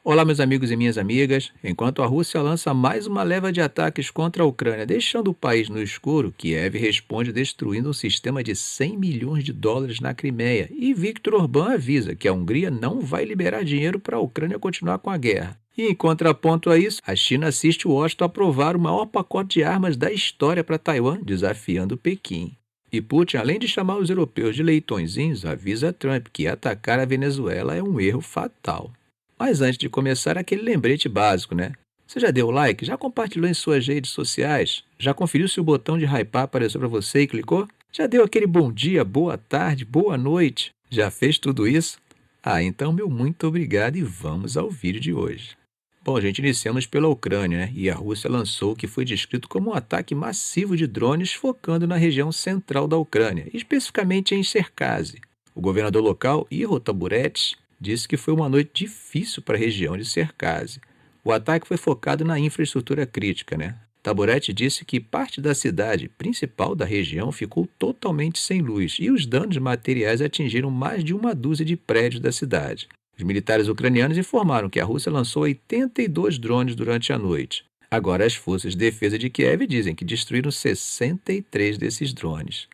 Olá, meus amigos e minhas amigas. Enquanto a Rússia lança mais uma leva de ataques contra a Ucrânia, deixando o país no escuro, Kiev responde destruindo um sistema de 100 milhões de dólares na Crimeia. E Viktor Orbán avisa que a Hungria não vai liberar dinheiro para a Ucrânia continuar com a guerra. E em contraponto a isso, a China assiste Washington aprovar o maior pacote de armas da história para Taiwan, desafiando Pequim. E Putin, além de chamar os europeus de leitõezinhos, avisa Trump que atacar a Venezuela é um erro fatal. Mas antes de começar, aquele lembrete básico, né? Você já deu like? Já compartilhou em suas redes sociais? Já conferiu se o botão de hypar apareceu para você e clicou? Já deu aquele bom dia, boa tarde, boa noite? Já fez tudo isso? Então meu muito obrigado e vamos ao vídeo de hoje. Bom, gente, iniciamos pela Ucrânia, né? E a Rússia lançou o que foi descrito como um ataque massivo de drones focando na região central da Ucrânia, especificamente em Cherkasy. O governador local, Ihor Taburetes, disse que foi uma noite difícil para a região de Cherkasy. O ataque foi focado na infraestrutura crítica, né? Taburetes disse que parte da cidade principal da região ficou totalmente sem luz e os danos materiais atingiram mais de uma dúzia de prédios da cidade. Os militares ucranianos informaram que a Rússia lançou 82 drones durante a noite. Agora, as forças de defesa de Kiev dizem que destruíram 63 desses drones.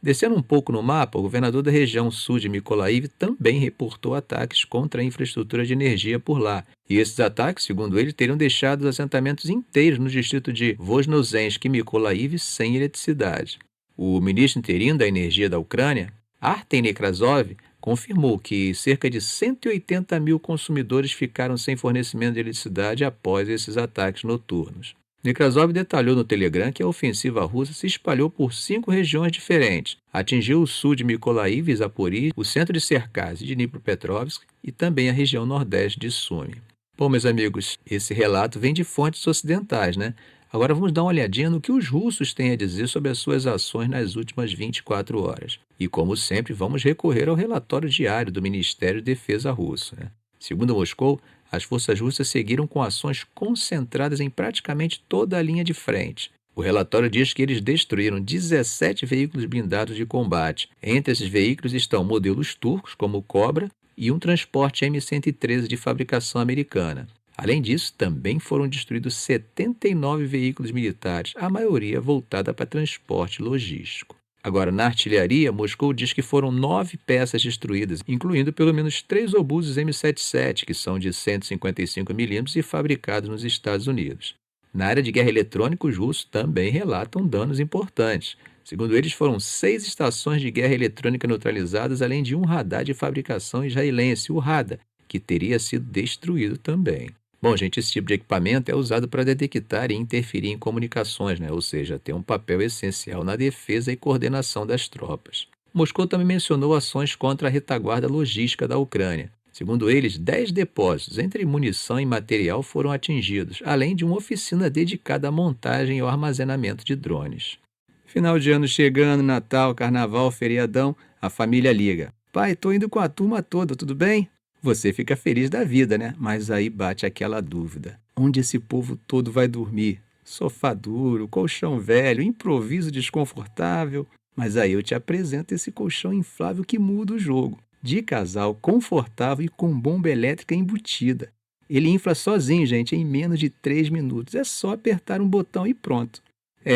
Descendo um pouco no mapa, o governador da região sul de Mykolaiv também reportou ataques contra a infraestrutura de energia por lá. E esses ataques, segundo ele, teriam deixado os assentamentos inteiros no distrito de Vozhnosensk e Mykolaiv sem eletricidade. O ministro interino da energia da Ucrânia, Artem Nekrasov, confirmou que cerca de 180 mil consumidores ficaram sem fornecimento de eletricidade após esses ataques noturnos. Nekrasov detalhou no Telegram que a ofensiva russa se espalhou por 5 regiões diferentes. Atingiu o sul de Mykolaiv e Zaporizhzhia, o centro de Cherkasy de Dnipropetrovsk e também a região nordeste de Sumy. Bom, meus amigos, esse relato vem de fontes ocidentais, né? Agora vamos dar uma olhadinha no que os russos têm a dizer sobre as suas ações nas últimas 24 horas. E, como sempre, vamos recorrer ao relatório diário do Ministério de Defesa russo, né? Segundo Moscou, as forças russas seguiram com ações concentradas em praticamente toda a linha de frente. O relatório diz que eles destruíram 17 veículos blindados de combate. Entre esses veículos estão modelos turcos, como o Cobra, e um transporte M113 de fabricação americana. Além disso, também foram destruídos 79 veículos militares, a maioria voltada para transporte logístico. Agora, na artilharia, Moscou diz que foram 9 peças destruídas, incluindo pelo menos 3 obuses M77, que são de 155 mm e fabricados nos Estados Unidos. Na área de guerra eletrônica, os russos também relatam danos importantes. Segundo eles, foram 6 estações de guerra eletrônica neutralizadas, além de um radar de fabricação israelense, o Rada, que teria sido destruído também. Bom, gente, esse tipo de equipamento é usado para detectar e interferir em comunicações, né? Ou seja, tem um papel essencial na defesa e coordenação das tropas. Moscou também mencionou ações contra a retaguarda logística da Ucrânia. Segundo eles, 10 depósitos entre munição e material foram atingidos, além de uma oficina dedicada à montagem e ao armazenamento de drones. Final de ano chegando, Natal, Carnaval, feriadão, a família liga. Pai, tô indo com a turma toda, tudo bem? Você fica feliz da vida, né? Mas aí bate aquela dúvida. Onde esse povo todo vai dormir? Sofá duro, colchão velho, improviso desconfortável. Mas aí eu te apresento esse colchão inflável que muda o jogo. De casal, confortável e com bomba elétrica embutida. Ele infla sozinho, gente, em menos de 3 minutos. É só apertar um botão e pronto.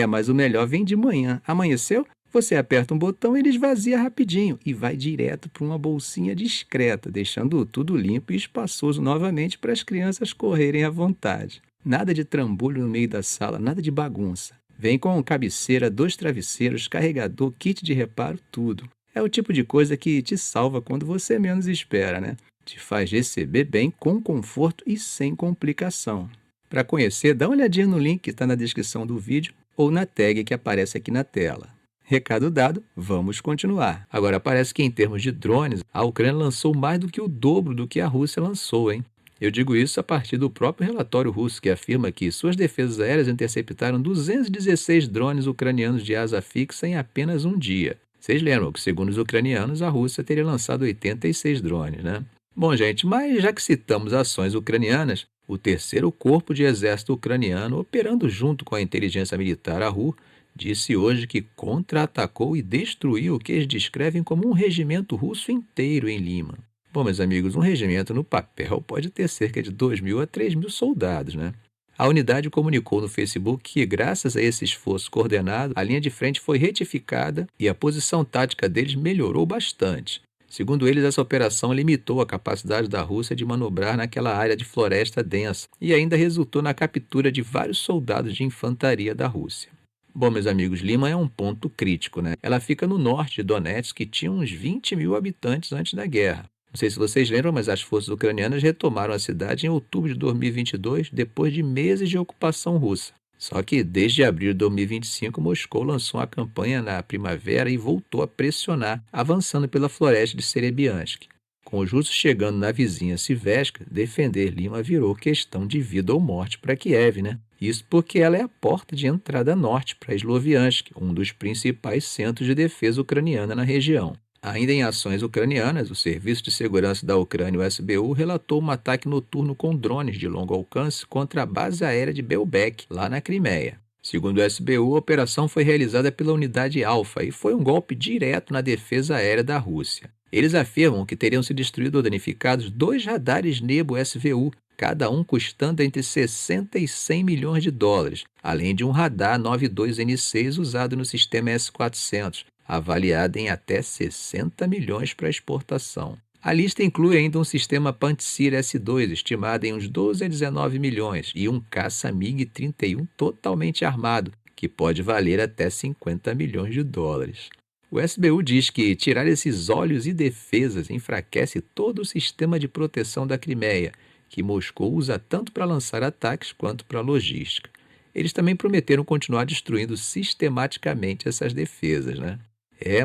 Mas o melhor vem de manhã. Amanheceu? Você aperta um botão e ele esvazia rapidinho e vai direto para uma bolsinha discreta, deixando tudo limpo e espaçoso novamente para as crianças correrem à vontade. Nada de trambolho no meio da sala, nada de bagunça. Vem com cabeceira, 2 travesseiros, carregador, kit de reparo, tudo. É o tipo de coisa que te salva quando você menos espera, né? Te faz receber bem, com conforto e sem complicação. Para conhecer, dá uma olhadinha no link que está na descrição do vídeo ou na tag que aparece aqui na tela. Recado dado, vamos continuar. Agora, parece que em termos de drones, a Ucrânia lançou mais do que o dobro do que a Rússia lançou, hein? Eu digo isso a partir do próprio relatório russo, que afirma que suas defesas aéreas interceptaram 216 drones ucranianos de asa fixa em apenas um dia. Vocês lembram que, segundo os ucranianos, a Rússia teria lançado 86 drones, né? Bom, gente, mas já que citamos ações ucranianas, o terceiro corpo de exército ucraniano, operando junto com a inteligência militar, a RU, disse hoje que contra-atacou e destruiu o que eles descrevem como um regimento russo inteiro em Lima. Bom, meus amigos, um regimento no papel pode ter cerca de 2.000 a 3.000 soldados, né? A unidade comunicou no Facebook que, graças a esse esforço coordenado, a linha de frente foi retificada e a posição tática deles melhorou bastante. Segundo eles, essa operação limitou a capacidade da Rússia de manobrar naquela área de floresta densa e ainda resultou na captura de vários soldados de infantaria da Rússia. Bom, meus amigos, Lima é um ponto crítico, né? Ela fica no norte de Donetsk, que tinha uns 20.000 habitantes antes da guerra. Não sei se vocês lembram, mas as forças ucranianas retomaram a cidade em outubro de 2022, depois de meses de ocupação russa. Só que desde abril de 2025, Moscou lançou a campanha na primavera e voltou a pressionar, avançando pela floresta de Serebiansk. Com os russos chegando na vizinha Siverska, defender Lima virou questão de vida ou morte para Kiev, né? Isso porque ela é a porta de entrada norte para Sloviansk, um dos principais centros de defesa ucraniana na região. Ainda em ações ucranianas, o Serviço de Segurança da Ucrânia, o SBU, relatou um ataque noturno com drones de longo alcance contra a base aérea de Belbek, lá na Crimeia. Segundo o SBU, a operação foi realizada pela unidade Alfa e foi um golpe direto na defesa aérea da Rússia. Eles afirmam que teriam sido destruídos ou danificados 2 radares Nebo SVU, cada um custando entre 60 e 100 milhões de dólares, além de um radar 92N6 usado no sistema S-400, avaliado em até 60 milhões para exportação. A lista inclui ainda um sistema Pantsir S-2, estimado em uns 12 a 19 milhões, e um caça MiG-31 totalmente armado, que pode valer até 50 milhões de dólares. O SBU diz que tirar esses olhos e defesas enfraquece todo o sistema de proteção da Crimeia, que Moscou usa tanto para lançar ataques quanto para logística. Eles também prometeram continuar destruindo sistematicamente essas defesas, né?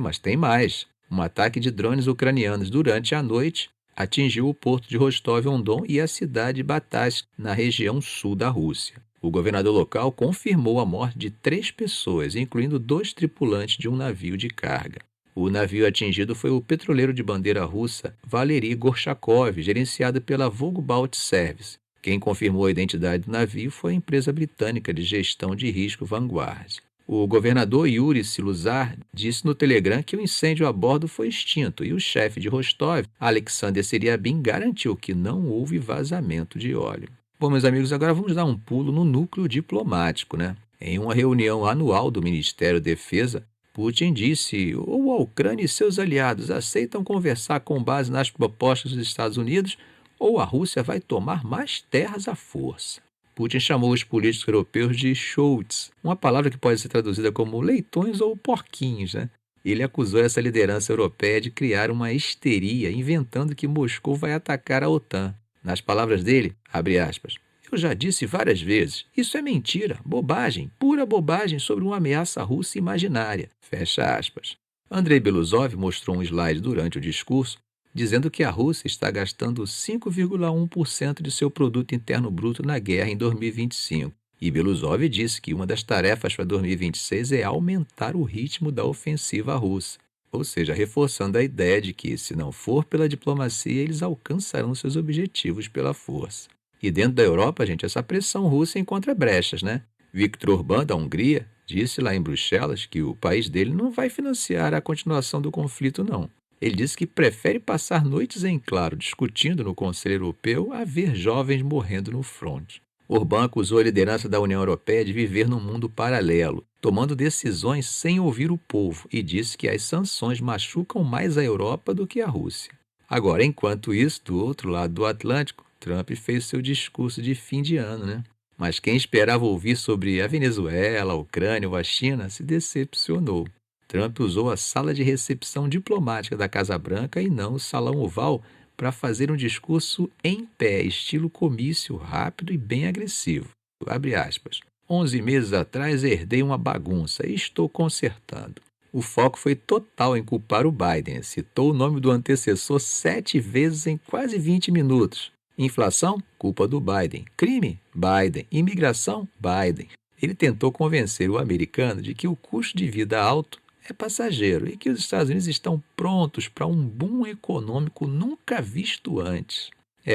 Mas tem mais. Um ataque de drones ucranianos durante a noite atingiu o porto de Rostov-on-Don e a cidade de Bataysk, na região sul da Rússia. O governador local confirmou a morte de 3 pessoas, incluindo 2 tripulantes de um navio de carga. O navio atingido foi o petroleiro de bandeira russa Valery Gorchakov, gerenciado pela Vogbalt Service. Quem confirmou a identidade do navio foi a empresa britânica de gestão de risco Vanguard. O governador Yuri Siluzar disse no Telegram que o incêndio a bordo foi extinto e o chefe de Rostov, Alexander Seriabin, garantiu que não houve vazamento de óleo. Bom, meus amigos, agora vamos dar um pulo no núcleo diplomático, né? Em uma reunião anual do Ministério da Defesa, Putin disse: ou a Ucrânia e seus aliados aceitam conversar com base nas propostas dos Estados Unidos, ou a Rússia vai tomar mais terras à força. Putin chamou os políticos europeus de Schultz, uma palavra que pode ser traduzida como leitões ou porquinhos, né? Ele acusou essa liderança europeia de criar uma histeria, inventando que Moscou vai atacar a OTAN. Nas palavras dele, abre aspas, eu já disse várias vezes, isso é mentira, bobagem, pura bobagem sobre uma ameaça russa imaginária, fecha aspas. Andrei Belousov mostrou um slide durante o discurso, dizendo que a Rússia está gastando 5,1% de seu produto interno bruto na guerra em 2025. E Belousov disse que uma das tarefas para 2026 é aumentar o ritmo da ofensiva russa. Ou seja, reforçando a ideia de que, se não for pela diplomacia, eles alcançarão seus objetivos pela força. E dentro da Europa, gente, essa pressão russa encontra brechas, né? Viktor Orbán, da Hungria, disse lá em Bruxelas que o país dele não vai financiar a continuação do conflito, não. Ele disse que prefere passar noites em claro discutindo no Conselho Europeu a ver jovens morrendo no fronte. Orbán acusou a liderança da União Europeia de viver num mundo paralelo, tomando decisões sem ouvir o povo, e disse que as sanções machucam mais a Europa do que a Rússia. Agora, enquanto isso, do outro lado do Atlântico, Trump fez seu discurso de fim de ano, né? Mas quem esperava ouvir sobre a Venezuela, a Ucrânia ou a China se decepcionou. Trump usou a sala de recepção diplomática da Casa Branca e não o salão oval para fazer um discurso em pé, estilo comício, rápido e bem agressivo. Abre aspas. 11 meses atrás herdei uma bagunça e estou consertando. O foco foi total em culpar o Biden. Citou o nome do antecessor 7 vezes em quase 20 minutos. Inflação? Culpa do Biden. Crime? Biden. Imigração? Biden. Ele tentou convencer o americano de que o custo de vida alto é passageiro e que os Estados Unidos estão prontos para um boom econômico nunca visto antes.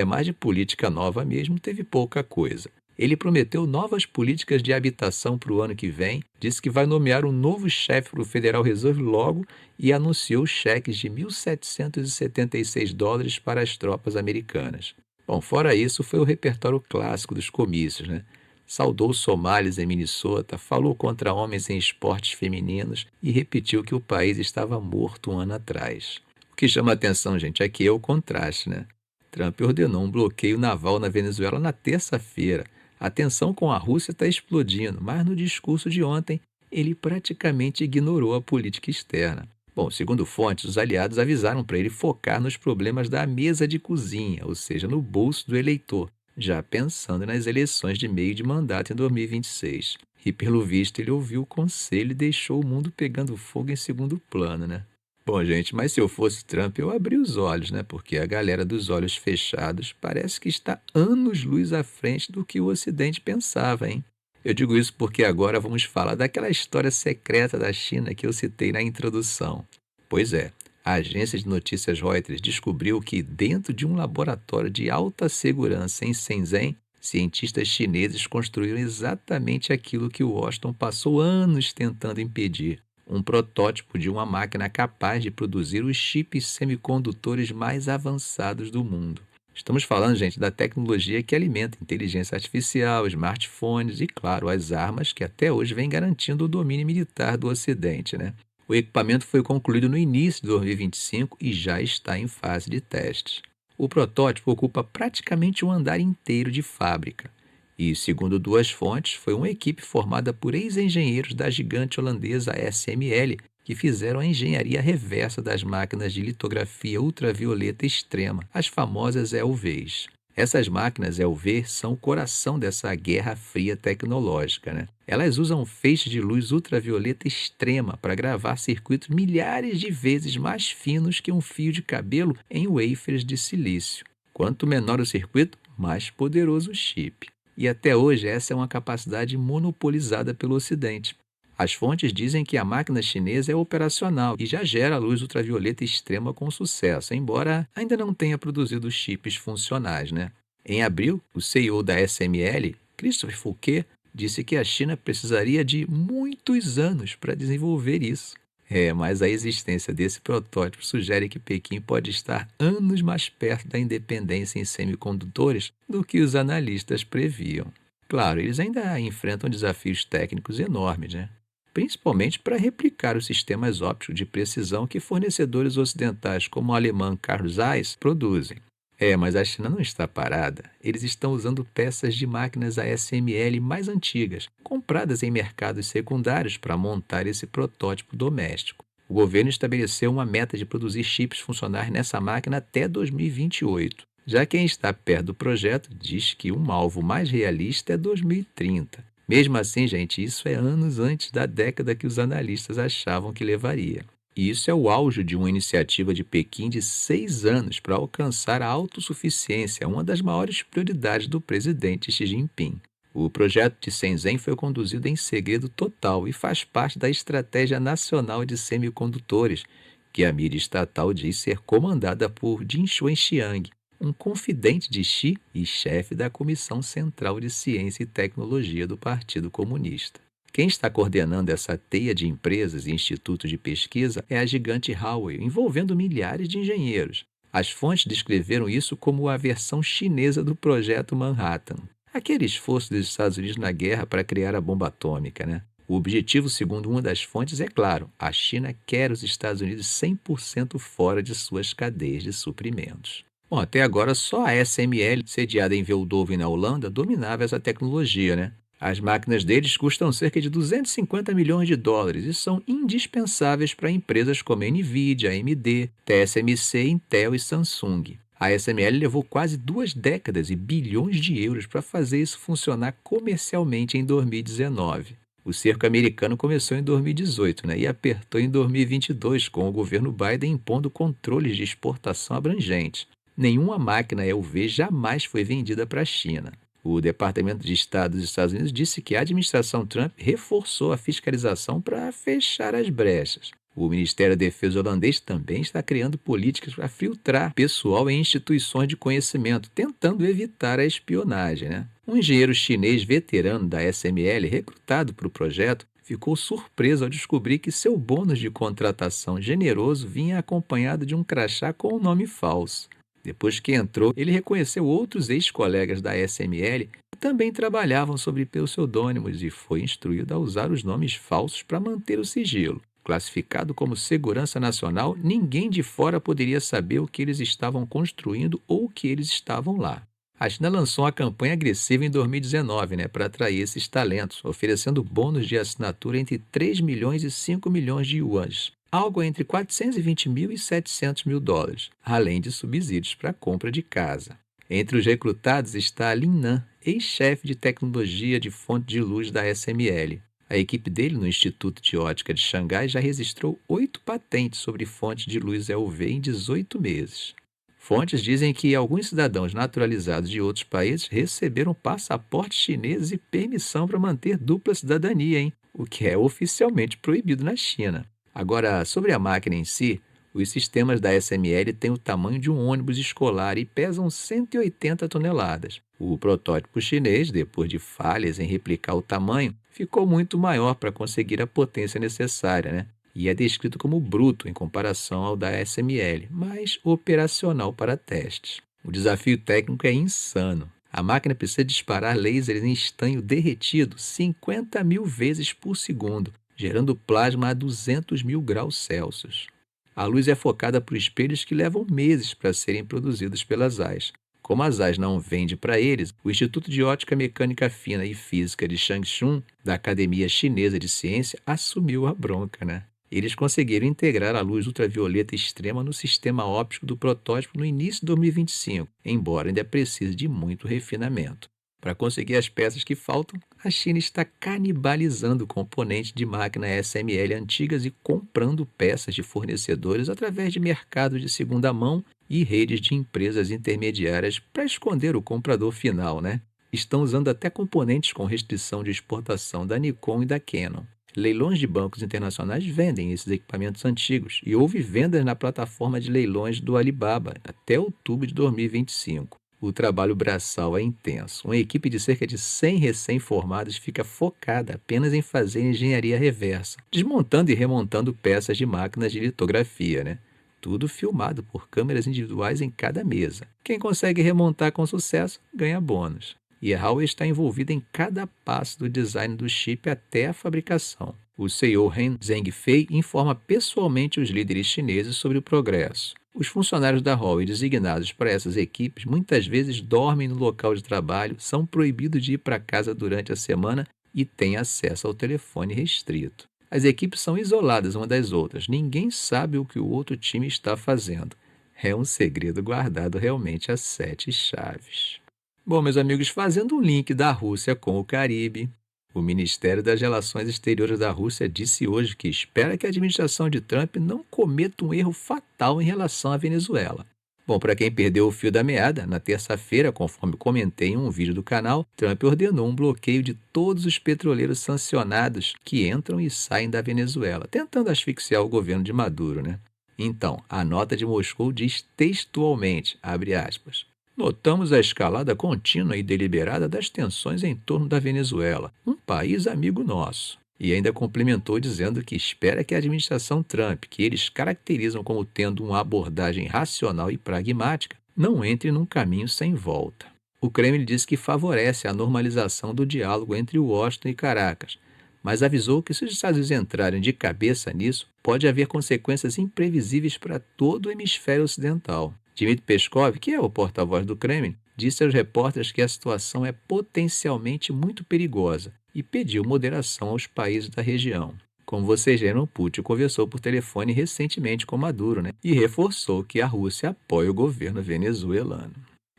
Mas de política nova mesmo teve pouca coisa. Ele prometeu novas políticas de habitação para o ano que vem, disse que vai nomear um novo chefe para o Federal Reserve logo e anunciou cheques de 1.776 dólares para as tropas americanas. Bom, fora isso, foi o repertório clássico dos comícios, né? Saudou somalis em Minnesota, falou contra homens em esportes femininos e repetiu que o país estava morto um ano atrás. O que chama a atenção, gente, aqui é o contraste, né? Trump ordenou um bloqueio naval na Venezuela na terça-feira. A tensão com a Rússia está explodindo, mas no discurso de ontem, ele praticamente ignorou a política externa. Bom, segundo fontes, os aliados avisaram para ele focar nos problemas da mesa de cozinha, ou seja, no bolso do eleitor, já pensando nas eleições de meio de mandato em 2026. E pelo visto ele ouviu o conselho e deixou o mundo pegando fogo em segundo plano, né? Bom, gente, mas se eu fosse Trump, eu abria os olhos, né? Porque a galera dos olhos fechados parece que está anos-luz à frente do que o Ocidente pensava, hein? Eu digo isso porque agora vamos falar daquela história secreta da China que eu citei na introdução. Pois é, a agência de notícias Reuters descobriu que, dentro de um laboratório de alta segurança em Shenzhen, cientistas chineses construíram exatamente aquilo que Washington passou anos tentando impedir: um protótipo de uma máquina capaz de produzir os chips semicondutores mais avançados do mundo. Estamos falando, gente, da tecnologia que alimenta inteligência artificial, smartphones e, claro, as armas que até hoje vem garantindo o domínio militar do Ocidente, né? O equipamento foi concluído no início de 2025 e já está em fase de testes. O protótipo ocupa praticamente um andar inteiro de fábrica. E, segundo duas fontes, foi uma equipe formada por ex-engenheiros da gigante holandesa ASML que fizeram a engenharia reversa das máquinas de litografia ultravioleta extrema, as famosas EUVs. Essas máquinas EUV são o coração dessa guerra fria tecnológica, né? Elas usam feixes de luz ultravioleta extrema para gravar circuitos milhares de vezes mais finos que um fio de cabelo em wafers de silício. Quanto menor o circuito, mais poderoso o chip. E até hoje essa é uma capacidade monopolizada pelo Ocidente. As fontes dizem que a máquina chinesa é operacional e já gera luz ultravioleta extrema com sucesso, embora ainda não tenha produzido chips funcionais, né? Em abril, o CEO da SML, Christopher Fouquet, disse que a China precisaria de muitos anos para desenvolver isso. Mas a existência desse protótipo sugere que Pequim pode estar anos mais perto da independência em semicondutores do que os analistas previam. Claro, eles ainda enfrentam desafios técnicos enormes, né? Principalmente para replicar os sistemas ópticos de precisão que fornecedores ocidentais como o alemão Carl Zeiss produzem. Mas a China não está parada. Eles estão usando peças de máquinas ASML mais antigas, compradas em mercados secundários para montar esse protótipo doméstico. O governo estabeleceu uma meta de produzir chips funcionais nessa máquina até 2028. Já quem está perto do projeto diz que um alvo mais realista é 2030. Mesmo assim, gente, isso é anos antes da década que os analistas achavam que levaria. E isso é o auge de uma iniciativa de Pequim de 6 anos para alcançar a autossuficiência, uma das maiores prioridades do presidente Xi Jinping. O projeto de Shenzhen foi conduzido em segredo total e faz parte da Estratégia Nacional de Semicondutores, que a mídia estatal diz ser comandada por Jin Shuixiang, um confidente de Xi e chefe da Comissão Central de Ciência e Tecnologia do Partido Comunista. Quem está coordenando essa teia de empresas e institutos de pesquisa é a gigante Huawei, envolvendo milhares de engenheiros. As fontes descreveram isso como a versão chinesa do Projeto Manhattan, aquele esforço dos Estados Unidos na guerra para criar a bomba atômica, né? O objetivo, segundo uma das fontes, é claro: a China quer os Estados Unidos 100% fora de suas cadeias de suprimentos. Bom, até agora só a SML, sediada em Veldhoven, na Holanda, dominava essa tecnologia, né? As máquinas deles custam cerca de 250 milhões de dólares e são indispensáveis para empresas como Nvidia, AMD, TSMC, Intel e Samsung. A SML levou quase 2 décadas e bilhões de euros para fazer isso funcionar comercialmente em 2019. O cerco americano começou em 2018, né, e apertou em 2022, com o governo Biden impondo controles de exportação abrangentes. Nenhuma máquina EUV jamais foi vendida para a China. O Departamento de Estado dos Estados Unidos disse que a administração Trump reforçou a fiscalização para fechar as brechas. O Ministério da Defesa holandês também está criando políticas para filtrar pessoal em instituições de conhecimento, tentando evitar a espionagem, né? Um engenheiro chinês veterano da SML, recrutado para o projeto, ficou surpreso ao descobrir que seu bônus de contratação generoso vinha acompanhado de um crachá com um nome falso. Depois que entrou, ele reconheceu outros ex-colegas da SML que também trabalhavam sob pseudônimos e foi instruído a usar os nomes falsos para manter o sigilo. Classificado como segurança nacional, ninguém de fora poderia saber o que eles estavam construindo ou o que eles estavam lá. A China lançou uma campanha agressiva em 2019, para atrair esses talentos, oferecendo bônus de assinatura entre 3 milhões e 5 milhões de yuans, algo entre 420 mil e 700 mil dólares, além de subsídios para a compra de casa. Entre os recrutados está Lin Nan, ex-chefe de tecnologia de fonte de luz da SML. A equipe dele no Instituto de Ótica de Xangai já registrou 8 patentes sobre fontes de luz LV em 18 meses. Fontes dizem que alguns cidadãos naturalizados de outros países receberam passaportes chineses e permissão para manter dupla cidadania, hein? O que é oficialmente proibido na China. Agora, sobre a máquina em si, os sistemas da SML têm o tamanho de um ônibus escolar e pesam 180 toneladas. O protótipo chinês, depois de falhas em replicar o tamanho, ficou muito maior para conseguir a potência necessária, e é descrito como bruto em comparação ao da SML, mas operacional para testes. O desafio técnico é insano. A máquina precisa disparar lasers em estanho derretido 50 mil vezes por segundo, gerando plasma a 200 mil graus Celsius. A luz é focada por espelhos que levam meses para serem produzidos pelas AIS. Como as AIS não vende para eles, o Instituto de Ótica Mecânica Fina e Física de Changchun, da Academia Chinesa de Ciência, assumiu a bronca, Eles conseguiram integrar a luz ultravioleta extrema no sistema óptico do protótipo no início de 2025, embora ainda precise de muito refinamento. Para conseguir as peças que faltam, a China está canibalizando componentes de máquina SML antigas e comprando peças de fornecedores através de mercados de segunda mão e redes de empresas intermediárias para esconder o comprador final, Estão usando até componentes com restrição de exportação da Nikon e da Canon. Leilões de bancos internacionais vendem esses equipamentos antigos e houve vendas na plataforma de leilões do Alibaba até outubro de 2025. O trabalho braçal é intenso. Uma equipe de cerca de 100 recém-formados fica focada apenas em fazer engenharia reversa, desmontando e remontando peças de máquinas de litografia, Tudo filmado por câmeras individuais em cada mesa. Quem consegue remontar com sucesso ganha bônus. E a Huawei está envolvida em cada passo do design do chip até a fabricação. O CEO Ren Zhengfei informa pessoalmente os líderes chineses sobre o progresso. Os funcionários da Huawei designados para essas equipes muitas vezes dormem no local de trabalho, são proibidos de ir para casa durante a semana e têm acesso ao telefone restrito. As equipes são isoladas uma das outras, ninguém sabe o que o outro time está fazendo. É um segredo guardado realmente a 7 chaves. Bom, meus amigos, fazendo um link da Rússia com o Caribe, o Ministério das Relações Exteriores da Rússia disse hoje que espera que a administração de Trump não cometa um erro fatal em relação à Venezuela. Bom, para quem perdeu o fio da meada, na terça-feira, conforme comentei em um vídeo do canal, Trump ordenou um bloqueio de todos os petroleiros sancionados que entram e saem da Venezuela, tentando asfixiar o governo de Maduro, Então, a nota de Moscou diz textualmente, abre aspas, notamos a escalada contínua e deliberada das tensões em torno da Venezuela, um país amigo nosso. E ainda complementou dizendo que espera que a administração Trump, que eles caracterizam como tendo uma abordagem racional e pragmática, não entre num caminho sem volta. O Kremlin disse que favorece a normalização do diálogo entre Washington e Caracas, mas avisou que se os Estados Unidos entrarem de cabeça nisso, pode haver consequências imprevisíveis para todo o hemisfério ocidental. Dmitry Peskov, que é o porta-voz do Kremlin, disse aos repórteres que a situação é potencialmente muito perigosa e pediu moderação aos países da região. Como vocês viram, Putin conversou por telefone recentemente com Maduro, e reforçou que a Rússia apoia o governo venezuelano.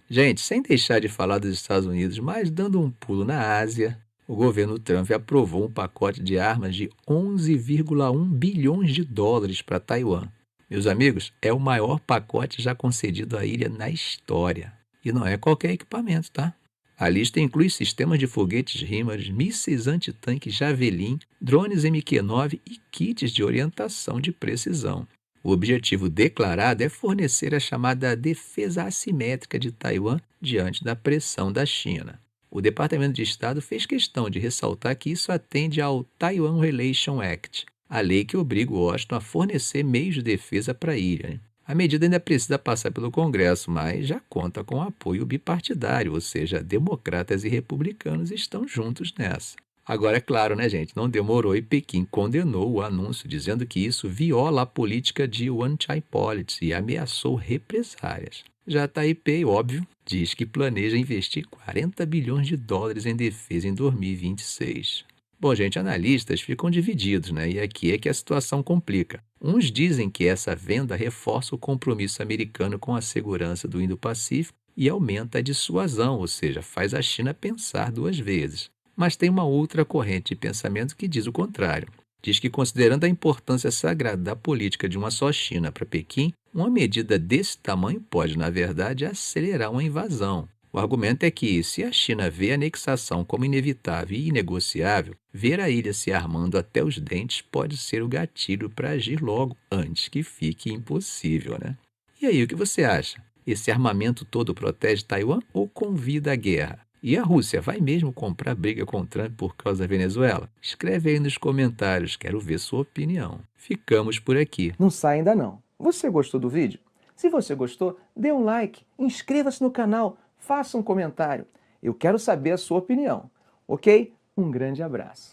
Gente, sem deixar de falar dos Estados Unidos, mas dando um pulo na Ásia, o governo Trump aprovou um pacote de armas de 11,1 bilhões de dólares para Taiwan. Meus amigos, é o maior pacote já concedido à ilha na história. E não é qualquer equipamento, tá? A lista inclui sistemas de foguetes HIMARS, mísseis antitanque Javelin, drones MQ-9 e kits de orientação de precisão. O objetivo declarado é fornecer a chamada defesa assimétrica de Taiwan diante da pressão da China. O Departamento de Estado fez questão de ressaltar que isso atende ao Taiwan Relation Act, a lei que obriga o Washington a fornecer meios de defesa para a ilha, né? A medida ainda precisa passar pelo Congresso, mas já conta com apoio bipartidário, ou seja, democratas e republicanos estão juntos nessa. Agora, é claro, né, gente? Não demorou e Pequim condenou o anúncio, dizendo que isso viola a política de One China Policy e ameaçou represálias. Já Taipei, óbvio, diz que planeja investir 40 bilhões de dólares em defesa em 2026. Bom, gente, analistas ficam divididos, né? E aqui é que a situação complica. Uns dizem que essa venda reforça o compromisso americano com a segurança do Indo-Pacífico e aumenta a dissuasão, ou seja, faz a China pensar duas vezes. Mas tem uma outra corrente de pensamento que diz o contrário. Diz que, considerando a importância sagrada da política de uma só China para Pequim, uma medida desse tamanho pode, na verdade, acelerar uma invasão. O argumento é que, se a China vê a anexação como inevitável e inegociável, ver a ilha se armando até os dentes pode ser o gatilho para agir logo, antes que fique impossível, né? E aí, o que você acha? Esse armamento todo protege Taiwan ou convida à guerra? E a Rússia vai mesmo comprar briga com Trump por causa da Venezuela? Escreve aí nos comentários, quero ver sua opinião. Ficamos por aqui. Não sai ainda não. Você gostou do vídeo? Se você gostou, dê um like, inscreva-se no canal, faça um comentário. Eu quero saber a sua opinião, ok? Um grande abraço.